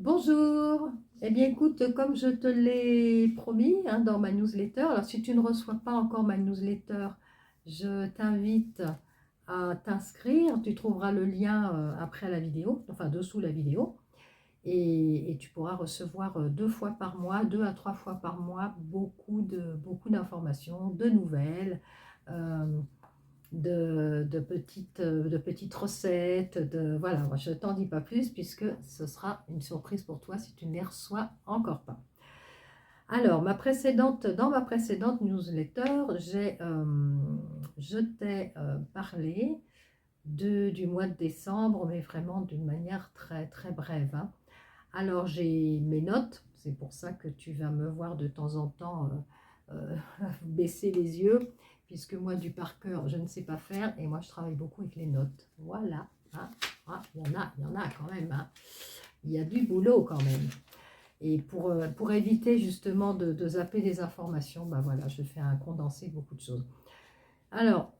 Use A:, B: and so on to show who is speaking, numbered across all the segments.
A: Bonjour. Eh bien, écoute, comme je te l'ai promis dans ma newsletter, alors si tu ne reçois pas encore ma newsletter, je t'invite à t'inscrire. Tu trouveras le lien après la vidéo, enfin dessous la vidéo, et tu pourras recevoir 2 fois par mois, 2 à 3 fois par mois, beaucoup d'informations, de nouvelles. euh, de petites recettes, voilà, moi, je ne t'en dis pas plus puisque ce sera une surprise pour toi si tu ne les reçois encore pas. Alors, dans ma précédente newsletter, je t'ai parlé du mois de décembre, mais vraiment d'une manière très très brève, hein. Alors, j'ai mes notes, c'est pour ça que tu vas me voir de temps en temps baisser les yeux, puisque moi, du par cœur, je ne sais pas faire, et moi, je travaille beaucoup avec les notes. Voilà, hein. Ah, il y en a quand même, hein. Il y a du boulot quand même. Et pour éviter justement de zapper des informations, bah voilà, je fais un condensé de beaucoup de choses. Alors,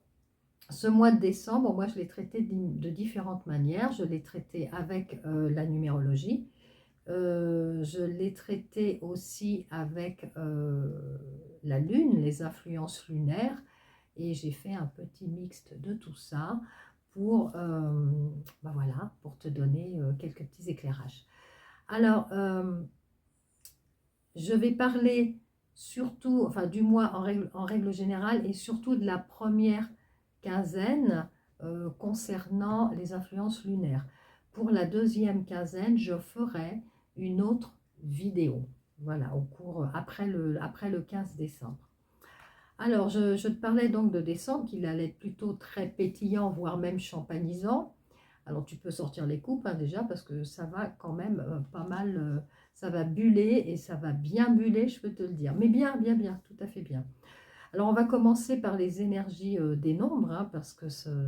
A: ce mois de décembre, moi, je l'ai traité de différentes manières. Je l'ai traité avec la numérologie. Je l'ai traité aussi avec la lune, les influences lunaires, et j'ai fait un petit mixte de tout ça voilà, pour te donner quelques petits éclairages. Alors, je vais parler surtout, enfin du mois en règle générale, et surtout de la première quinzaine concernant les influences lunaires. Pour la deuxième quinzaine, je ferai une autre vidéo, voilà, après le 15 décembre. Alors, je te parlais donc de décembre, qu'il allait être plutôt très pétillant, voire même champagnisant. Alors, tu peux sortir les coupes déjà, parce que ça va quand même pas mal, ça va buller, et ça va bien buller, je peux te le dire. Mais bien, bien, bien, tout à fait bien. Alors, on va commencer par les énergies des nombres, parce que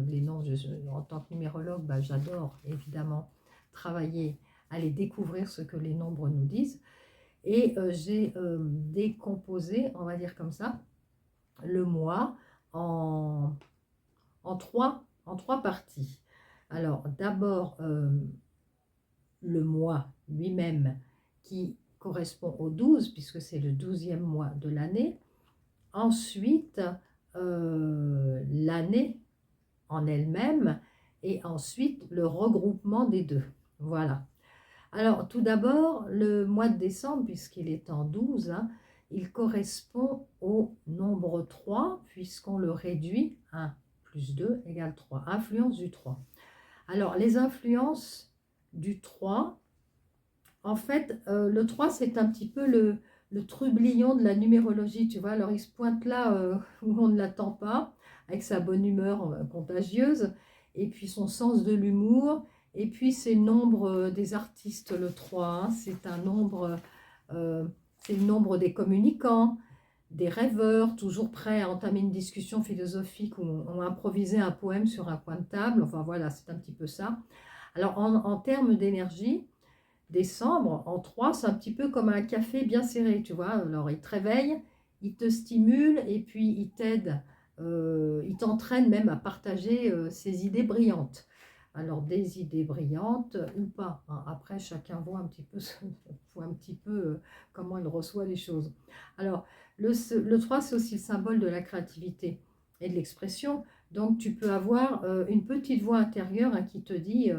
A: les nombres, en tant que numérologue, bah, j'adore évidemment travailler, aller découvrir ce que les nombres nous disent. Et j'ai décomposé, on va dire comme ça, le mois en, en trois parties. Alors, d'abord, le mois lui-même qui correspond au 12, puisque c'est le 12e mois de l'année. Ensuite, l'année en elle-même, et ensuite le regroupement des deux. Voilà. Alors, tout d'abord, le mois de décembre, puisqu'il est en 12, il correspond au nombre 3, puisqu'on le réduit, 1 plus 2 égale 3, influence du 3. Alors, les influences du 3, en fait, le 3, c'est un petit peu le trublion de la numérologie, tu vois. Alors, il se pointe là où on ne l'attend pas, avec sa bonne humeur contagieuse, et puis son sens de l'humour, et puis c'est le nombre des artistes, le 3, hein. Euh, c'est le nombre des communicants, des rêveurs, toujours prêts à entamer une discussion philosophique ou improviser un poème sur un coin de table. Enfin, voilà, c'est un petit peu ça. Alors, en termes d'énergie, décembre, en 3, c'est un petit peu comme un café bien serré, tu vois. Alors, il te réveille, il te stimule, et puis il t'aide, il t'entraîne même à partager ses idées brillantes. Alors, des idées brillantes ou pas, hein. Après, chacun voit un petit peu, voit un petit peu comment il reçoit les choses. Alors, le 3, c'est aussi le symbole de la créativité et de l'expression. Donc, tu peux avoir une petite voix intérieure, qui te dit,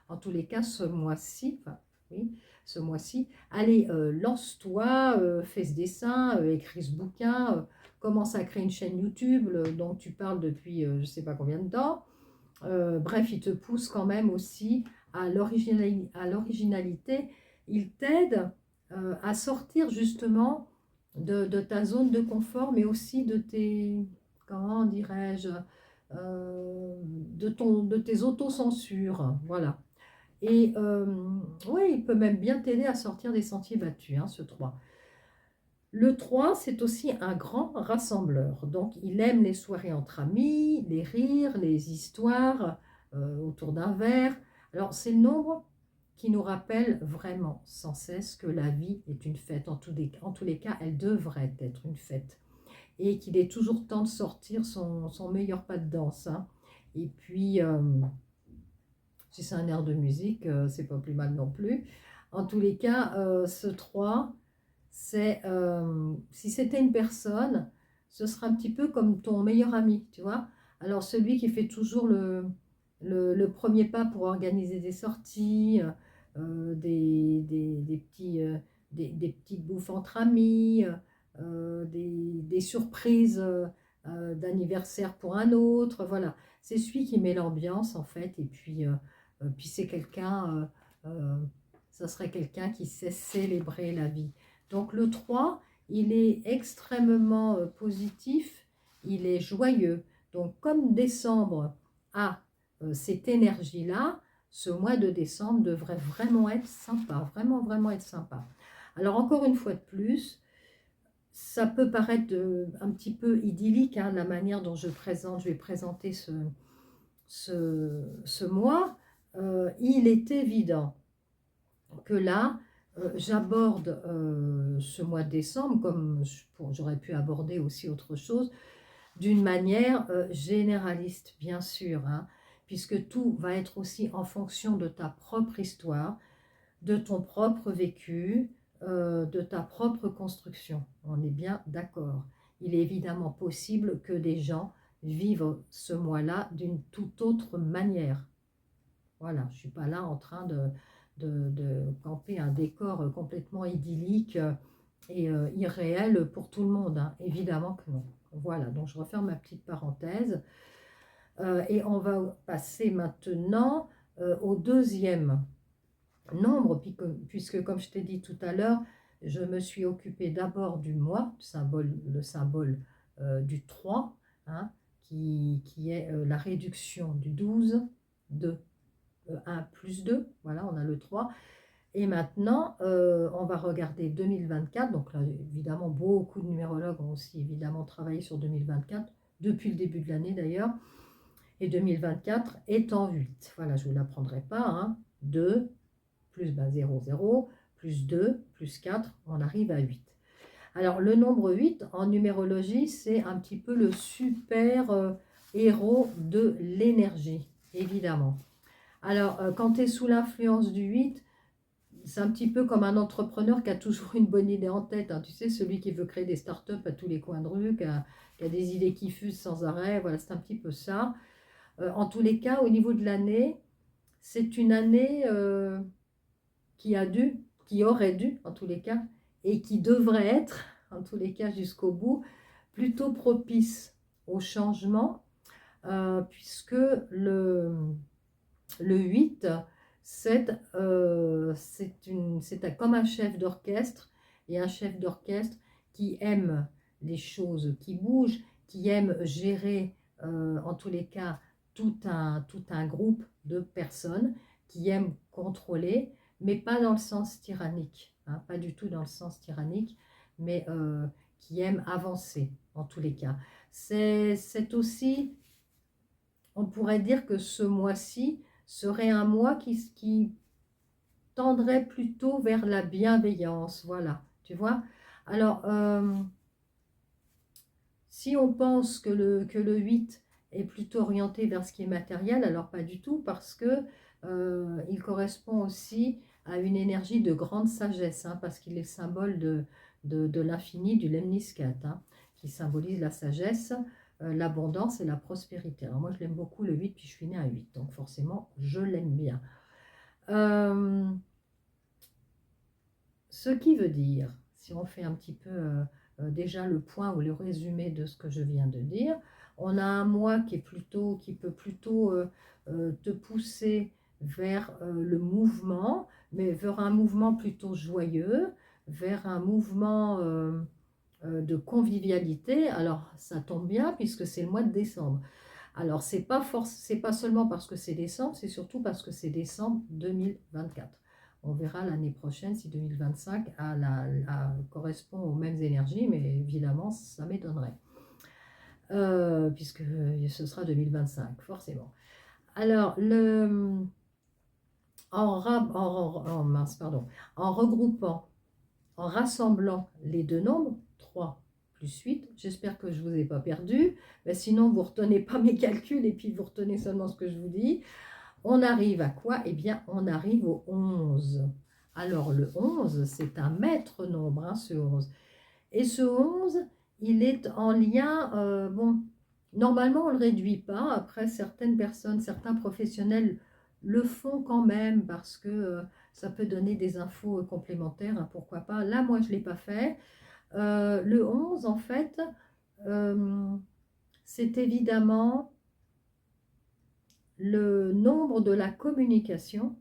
A: en tous les cas, ce mois-ci, enfin, oui, ce mois-ci, allez, lance-toi, fais ce dessin, écris ce bouquin, commence à créer une chaîne YouTube dont tu parles depuis je ne sais pas combien de temps. Bref, il te pousse quand même aussi à l'originalité. Il t'aide à sortir justement de ta zone de confort, mais aussi de tes, comment dirais-je, de tes autocensures. Voilà. Et ouais, il peut même bien t'aider à sortir des sentiers battus, ce 3. Le 3, c'est aussi un grand rassembleur. Donc, il aime les soirées entre amis, les rires, les histoires autour d'un verre. Alors, c'est le nombre qui nous rappelle vraiment sans cesse que la vie est une fête. En tous les cas, elle devrait être une fête. Et qu'il est toujours temps de sortir son meilleur pas de danse, hein. Et puis, si c'est un air de musique, c'est pas plus mal non plus. En tous les cas, ce 3, c'est, si c'était une personne, ce sera un petit peu comme ton meilleur ami, tu vois. Alors celui qui fait toujours le premier pas pour organiser des sorties, des petits, des petites bouffes entre amis, des surprises d'anniversaire pour un autre, voilà. C'est celui qui met l'ambiance en fait, et puis c'est quelqu'un, ça serait quelqu'un qui sait célébrer la vie. Donc le 3, il est extrêmement positif, il est joyeux. Donc comme décembre a cette énergie-là, ce mois de décembre devrait vraiment être sympa, vraiment, vraiment être sympa. Alors encore une fois de plus, ça peut paraître un petit peu idyllique, hein, la manière dont je vais présenter ce mois. Il est évident que là, j'aborde ce mois de décembre, comme j'aurais pu aborder aussi autre chose, d'une manière généraliste, bien sûr, hein, puisque tout va être aussi en fonction de ta propre histoire, de ton propre vécu, de ta propre construction. On est bien d'accord. Il est évidemment possible que des gens vivent ce mois-là d'une toute autre manière. Voilà, je ne suis pas là en train de camper un décor complètement idyllique et irréel pour tout le monde, hein. Évidemment que non. Voilà, donc je referme ma petite parenthèse. Et on va passer maintenant au deuxième nombre, puisque comme je t'ai dit tout à l'heure, je me suis occupée d'abord du mois, le symbole du 3, hein, qui est la réduction du 12, de 1 plus 2, voilà, on a le 3. Et maintenant, on va regarder 2024. Donc là, évidemment, beaucoup de numérologues ont aussi évidemment travaillé sur 2024, depuis le début de l'année d'ailleurs. Et 2024 est en 8. Voilà, je ne vous l'apprendrai pas, hein. 2 plus 0, 0, plus 2, plus 4, on arrive à 8. Alors, le nombre 8, en numérologie, c'est un petit peu le super héros de l'énergie, évidemment. Alors, quand tu es sous l'influence du 8, c'est un petit peu comme un entrepreneur qui a toujours une bonne idée en tête, hein. Tu sais, celui qui veut créer des startups à tous les coins de rue, qui a des idées qui fusent sans arrêt. Voilà, c'est un petit peu ça. En tous les cas, au niveau de l'année, c'est une année qui aurait dû, en tous les cas, et qui devrait être, en tous les cas jusqu'au bout, plutôt propice au changement, puisque le 8, c'est comme un chef d'orchestre, et un chef d'orchestre qui aime les choses qui bougent, qui aime gérer, en tous les cas, tout un groupe de personnes, qui aime contrôler, mais pas dans le sens tyrannique, hein, pas du tout dans le sens tyrannique, mais qui aime avancer, en tous les cas. C'est aussi, on pourrait dire que ce mois-ci serait un mois qui tendrait plutôt vers la bienveillance, voilà, tu vois. Alors, si on pense que le 8 est plutôt orienté vers ce qui est matériel, alors pas du tout, parce que il correspond aussi à une énergie de grande sagesse, hein, parce qu'il est symbole de l'infini, du lemniscat, hein, qui symbolise la sagesse, l'abondance et la prospérité. Alors moi, je l'aime beaucoup, le 8, puis je suis née à 8, donc forcément, je l'aime bien. Ce qui veut dire, si on fait un petit peu déjà le point ou le résumé de ce que je viens de dire, on a un mois qui peut plutôt te pousser vers le mouvement, mais vers un mouvement plutôt joyeux, vers un mouvement de convivialité. Alors ça tombe bien puisque c'est le mois de décembre. Alors c'est pas seulement parce que c'est décembre, c'est surtout parce que c'est décembre 2024. On verra l'année prochaine si 2025 correspond aux mêmes énergies, mais évidemment, ça m'étonnerait. Puisque ce sera 2025, forcément. Alors, en regroupant, en rassemblant les deux nombres, 3 plus 8, j'espère que je ne vous ai pas perdu, mais sinon vous ne retenez pas mes calculs et puis vous retenez seulement ce que je vous dis. On arrive à quoi? Eh bien, on arrive au 11. Alors le 11, c'est un maître nombre, hein, ce 11. Et ce 11, il est en lien, bon, normalement on ne le réduit pas, après certaines personnes, certains professionnels le font quand même parce que ça peut donner des infos complémentaires, hein, pourquoi pas. Là, moi, je ne l'ai pas fait. Le 11, en fait, euh, c'est évidemment le nombre de la communication,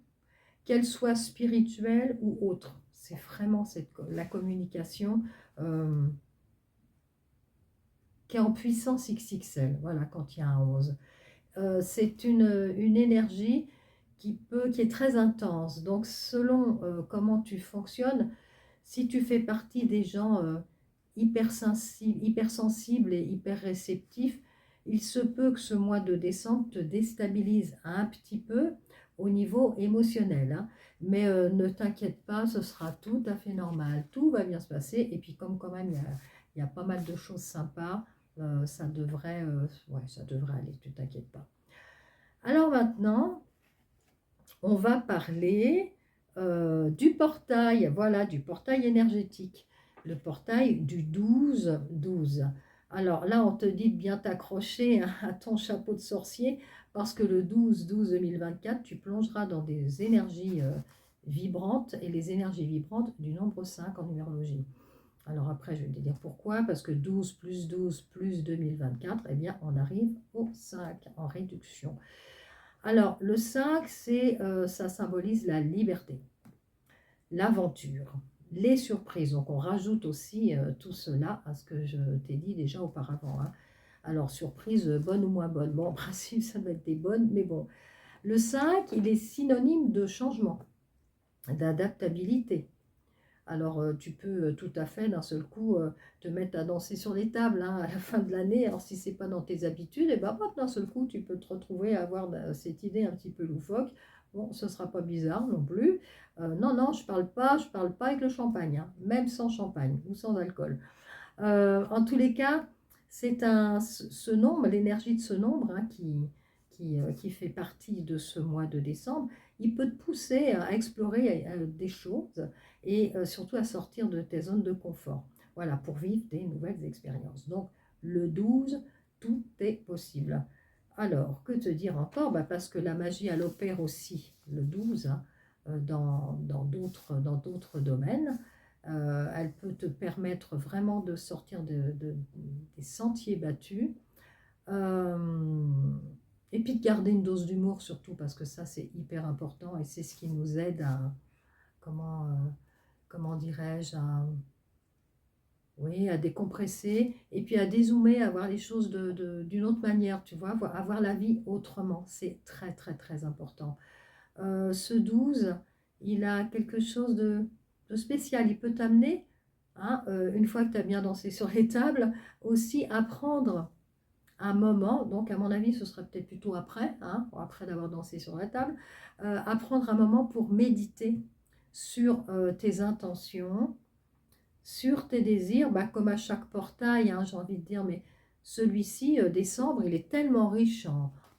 A: qu'elle soit spirituelle ou autre. C'est vraiment la communication qui est en puissance XXL, voilà, quand il y a un 11. C'est une énergie qui est très intense. Donc, selon comment tu fonctionnes, si tu fais partie des gens hypersensibles et hyper réceptifs, il se peut que ce mois de décembre te déstabilise un petit peu au niveau émotionnel, hein. Mais ne t'inquiète pas, ce sera tout à fait normal. Tout va bien se passer. Et puis comme quand même il y a pas mal de choses sympas, ça devrait aller, tu t'inquiètes pas. Alors maintenant, on va parler du portail, voilà, du portail énergétique, le portail du 12-12. Alors là, on te dit de bien t'accrocher à ton chapeau de sorcier, parce que le 12-12-2024, tu plongeras dans des énergies vibrantes, et les énergies vibrantes du nombre 5 en numérologie. Alors après, je vais te dire pourquoi, parce que 12 plus 2024, eh bien, on arrive au 5 en réduction. Alors, le 5, ça symbolise la liberté, l'aventure, les surprises. Donc, on rajoute aussi tout cela à ce que je t'ai dit déjà auparavant, hein. Alors, surprise, bonne ou moins bonne. Bon, en principe, ça doit être des bonnes, mais bon. Le 5, il est synonyme de changement, d'adaptabilité. Alors, tu peux tout à fait, d'un seul coup, te mettre à danser sur les tables, hein, à la fin de l'année. Alors, si ce n'est pas dans tes habitudes, et ben, d'un seul coup, tu peux te retrouver à avoir cette idée un petit peu loufoque. Bon, ce ne sera pas bizarre non plus. Non, non, je parle pas avec le champagne, hein, même sans champagne ou sans alcool. En tous les cas, ce nombre, l'énergie de ce nombre, hein, qui fait partie de ce mois de décembre, il peut te pousser à explorer des choses et surtout à sortir de tes zones de confort. Voilà, pour vivre des nouvelles expériences. Donc, le 12, tout est possible. Alors, que te dire encore? Parce que la magie, elle opère aussi le 12, hein, dans d'autres domaines. Elle peut te permettre vraiment de sortir des sentiers battus. Euh, et puis de garder une dose d'humour surtout, parce que ça, c'est hyper important et c'est ce qui nous aide à, comment, comment dirais-je, oui, à décompresser et puis à dézoomer, à voir les choses d'une autre manière, tu vois, avoir la vie autrement. C'est très, très, très important. Ce 12, il a quelque chose de spécial. Il peut t'amener, hein, une fois que tu as bien dansé sur les tables, aussi à prendre un moment, donc à mon avis ce sera peut-être plutôt après, hein, après d'avoir dansé sur la table, à prendre un moment pour méditer sur tes intentions, sur tes désirs, comme à chaque portail, hein, j'ai envie de dire, mais celui-ci, décembre, il est tellement riche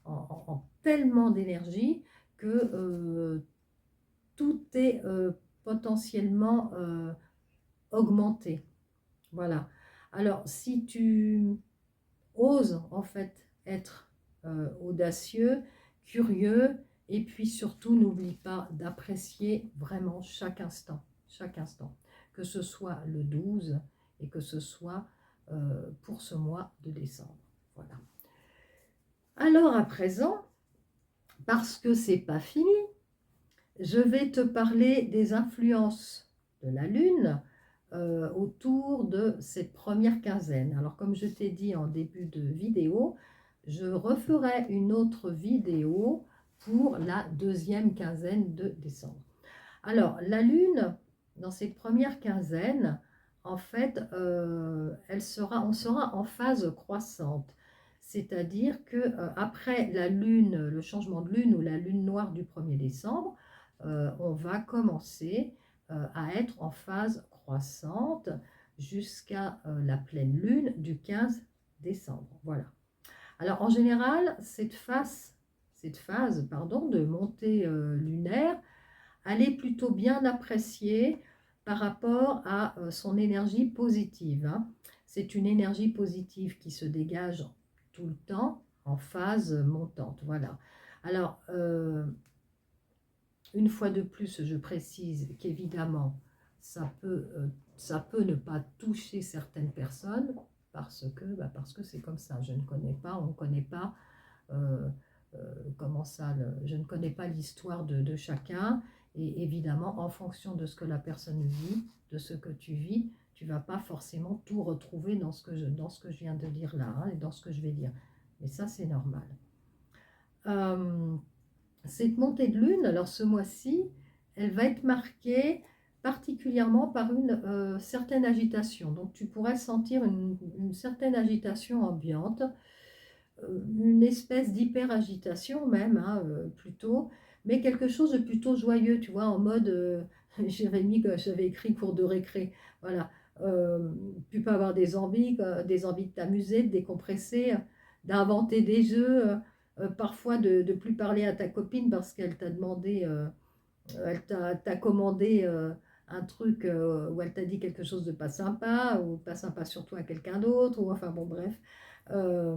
A: en tellement d'énergie que tout est potentiellement augmenté. Voilà. Alors, si tu oses en fait être audacieux, curieux, et puis surtout n'oublie pas d'apprécier vraiment chaque instant, que ce soit le 12 et que ce soit pour ce mois de décembre. Voilà. Alors à présent, parce que c'est pas fini, je vais te parler des influences de la Lune autour de cette première quinzaine. Alors comme je t'ai dit en début de vidéo, je referai une autre vidéo pour la deuxième quinzaine de décembre. Alors la Lune, dans cette première quinzaine, en fait, on sera en phase croissante. C'est-à-dire que après la Lune, le changement de Lune ou la Lune noire du 1er décembre, on va commencer à être en phase croissante jusqu'à la pleine Lune du 15 décembre. Voilà. Alors en général, cette phase de montée lunaire, elle est plutôt bien appréciée par rapport à son énergie positive, hein. C'est une énergie positive qui se dégage tout le temps en phase montante. Voilà. Alors, une fois de plus, je précise qu'évidemment, ça peut ne pas toucher certaines personnes parce que c'est comme ça. Je ne connais pas, on ne connaît pas euh, comment ça, je ne connais pas l'histoire de chacun. Et évidemment, en fonction de ce que la personne vit, de ce que tu vis, tu ne vas pas forcément tout retrouver dans ce que je viens de dire là, hein, et dans ce que je vais dire. Mais ça, c'est normal. Euh, cette montée de lune, alors ce mois-ci, elle va être marquée particulièrement par une certaine agitation. Donc tu pourrais sentir une certaine agitation ambiante, une espèce d'hyper-agitation même, hein, plutôt, mais quelque chose de plutôt joyeux, tu vois, en mode, j'avais écrit cours de récré, voilà. Tu peux avoir des envies de t'amuser, de décompresser, d'inventer des jeux, parfois de ne plus parler à ta copine parce qu'elle t'a demandé, t'a commandé un truc, ou elle t'a dit quelque chose de pas sympa, ou pas sympa surtout à quelqu'un d'autre, ou enfin bon bref. Euh,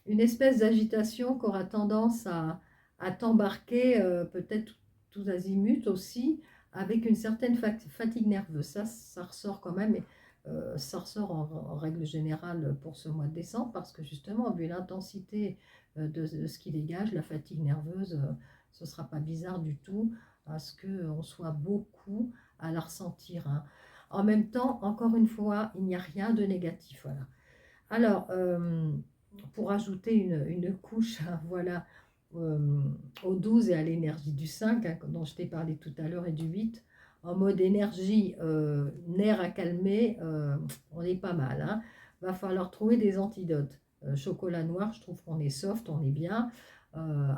A: une espèce d'agitation qui aura tendance à t'embarquer, peut-être tous azimuts aussi, avec une certaine fatigue nerveuse. Ça ressort quand même, et ça ressort en règle générale pour ce mois de décembre, parce que justement, vu l'intensité de ce qui dégage, la fatigue nerveuse, ce ne sera pas bizarre du tout à ce qu'on soit beaucoup à la ressentir, hein. En même temps, encore une fois, il n'y a rien de négatif. Voilà. Alors, pour ajouter une couche, hein, voilà, euh, au 12 et à l'énergie du 5, hein, dont je t'ai parlé tout à l'heure, et du 8, en mode énergie, nerfs à calmer, on est pas mal, hein. Va falloir trouver des antidotes. Chocolat noir, je trouve qu'on est soft, on est bien.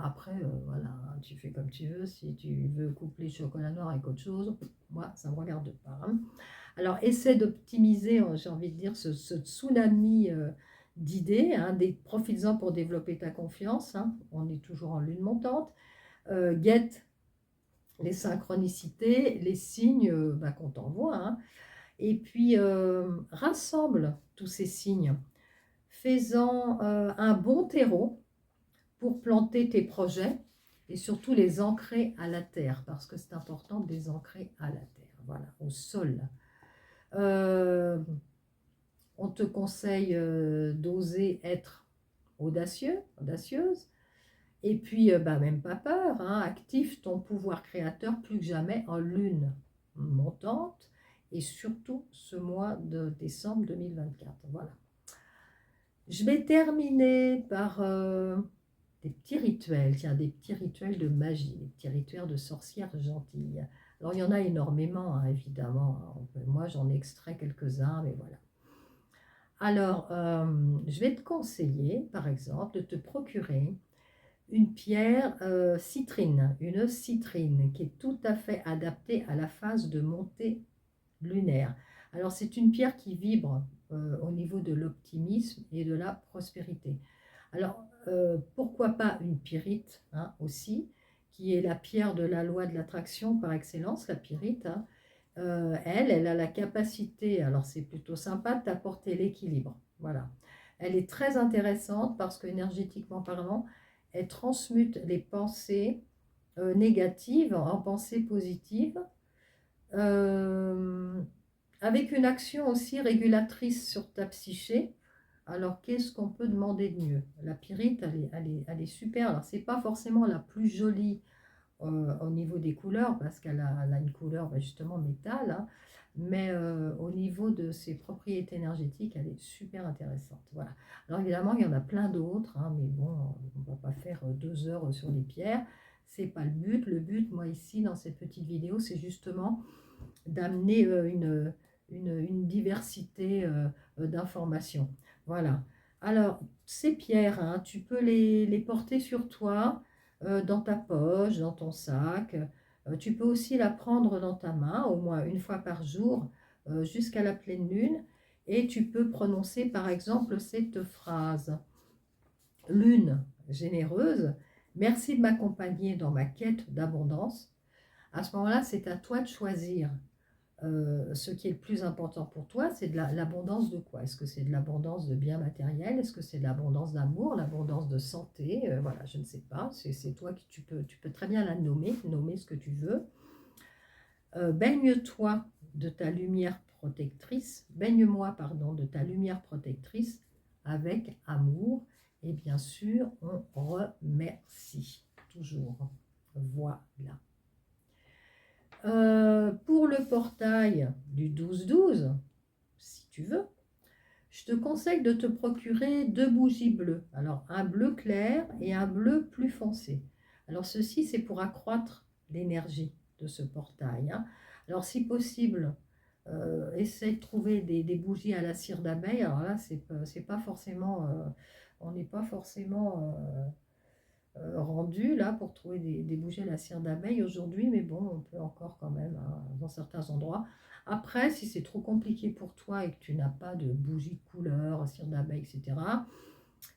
A: Après, voilà, hein, tu fais comme tu veux. Si tu veux coupler chocolat noir avec autre chose, moi, ça ne me regarde pas, hein. Alors, essaie d'optimiser, j'ai envie de dire, ce tsunami d'idées, hein, profites-en pour développer ta confiance, hein. On est toujours en lune montante. Guette les synchronicités, les signes qu'on t'envoie, hein. Et puis, rassemble tous ces signes. Fais-en un bon terreau pour planter tes projets et surtout les ancrer à la terre, parce que c'est important de les ancrer à la terre, voilà, au sol. Euh, on te conseille d'oser être audacieux, audacieuse, et puis même pas peur, hein, active ton pouvoir créateur plus que jamais en lune montante, et surtout ce mois de décembre 2024. Voilà. Je vais terminer par des petits rituels, tiens, des petits rituels de magie, des petits rituels de sorcières gentilles. Alors il y en a énormément, hein, évidemment. Moi j'en extrais quelques-uns, mais voilà. Alors, je vais te conseiller, par exemple, de te procurer une pierre citrine, une citrine qui est tout à fait adaptée à la phase de montée lunaire. Alors, c'est une pierre qui vibre au niveau de l'optimisme et de la prospérité. Alors, pourquoi pas une pyrite, hein, aussi, qui est la pierre de la loi de l'attraction par excellence, la pyrite, hein. Elle a la capacité, alors c'est plutôt sympa, de t'apporter l'équilibre. Voilà. Elle est très intéressante parce que énergétiquement parlant, elle transmute les pensées négatives en pensées positives, euh, avec une action aussi régulatrice sur ta psyché. Alors, qu'est-ce qu'on peut demander de mieux? La pyrite, elle est super. Alors, c'est pas forcément la plus jolie au niveau des couleurs, parce elle a une couleur justement métal, hein, mais au niveau de ses propriétés énergétiques, elle est super intéressante. Voilà. Alors évidemment, il y en a plein d'autres, hein, mais bon, on ne va pas faire 2 heures sur les pierres, c'est pas le but. Le but, moi ici, dans cette petite vidéo, c'est justement d'amener une diversité d'informations. Voilà. Alors, ces pierres, hein, tu peux les porter sur toi, dans ta poche, dans ton sac. Tu peux aussi la prendre dans ta main, au moins une fois par jour, jusqu'à la pleine lune. Et tu peux prononcer, par exemple, cette phrase. Lune généreuse, merci de m'accompagner dans ma quête d'abondance. À ce moment-là, c'est à toi de choisir. Ce qui est le plus important pour toi, c'est de l'abondance de quoi? Est-ce que c'est de l'abondance de biens matériels? Est-ce que c'est de l'abondance d'amour, l'abondance de santé? Voilà, je ne sais pas. C'est toi qui tu peux très bien la nommer ce que tu veux. Baigne-toi de ta lumière protectrice, baigne-moi, pardon, de ta lumière protectrice avec amour. Et bien sûr, on remercie toujours. Voilà. Pour le portail du 12-12, si tu veux, je te conseille de te procurer 2 bougies bleues. Alors, un bleu clair et un bleu plus foncé. Alors, ceci, c'est pour accroître l'énergie de ce portail, hein. Alors, si possible, essaye de trouver des bougies à la cire d'abeille. Alors là, c'est pas forcément, on n'est pas forcément rendu là pour trouver des bougies à la cire d'abeille aujourd'hui, mais bon, on peut encore quand même, hein, dans certains endroits. Après, si c'est trop compliqué pour toi et que tu n'as pas de bougies de couleur, cire d'abeille, etc.,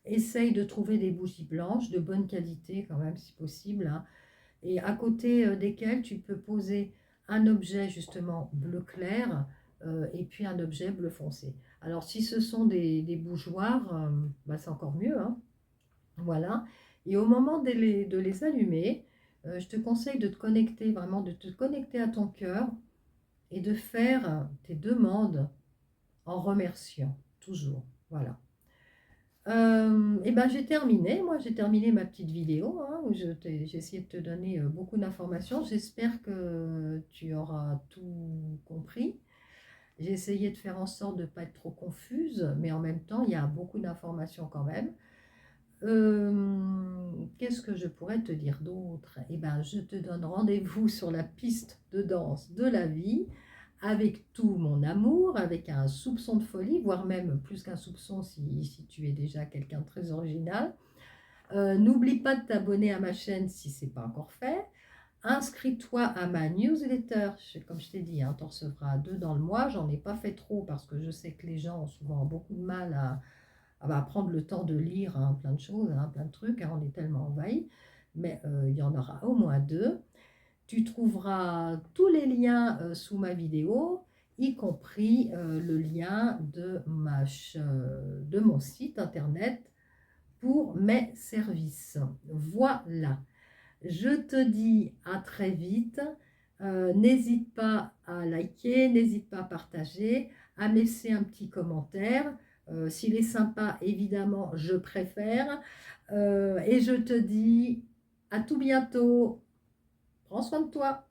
A: essaye de trouver des bougies blanches de bonne qualité quand même, si possible, hein, et à côté desquelles tu peux poser un objet justement bleu clair et puis un objet bleu foncé. Alors, si ce sont des bougeoirs, bah, c'est encore mieux, hein. Voilà. Et au moment de les allumer, je te conseille de te connecter, vraiment de te connecter à ton cœur et de faire tes demandes en remerciant, toujours. Voilà. Et ben j'ai terminé, moi j'ai terminé ma petite vidéo, hein, où j'ai essayé de te donner beaucoup d'informations. J'espère que tu auras tout compris. J'ai essayé de faire en sorte de ne pas être trop confuse, mais en même temps, il y a beaucoup d'informations quand même. Qu'est-ce que je pourrais te dire d'autre? Eh ben, je te donne rendez-vous sur la piste de danse de la vie avec tout mon amour, avec un soupçon de folie, voire même plus qu'un soupçon si tu es déjà quelqu'un de très original. N'oublie pas de t'abonner à ma chaîne si ce n'est pas encore fait. Inscris-toi à ma newsletter. Comme je t'ai dit, hein, tu en recevras 2 dans le mois. J'en ai pas fait trop parce que je sais que les gens ont souvent beaucoup de mal à prendre le temps de lire, hein, plein de choses, hein, plein de trucs, hein, on est tellement envahi, mais il y en aura au moins 2. Tu trouveras tous les liens sous ma vidéo, y compris le lien de mon site internet pour mes services. Voilà, je te dis à très vite. N'hésite pas à liker, n'hésite pas à partager, à me laisser un petit commentaire. S'il est sympa, évidemment, je préfère. Et je te dis à tout bientôt. Prends soin de toi.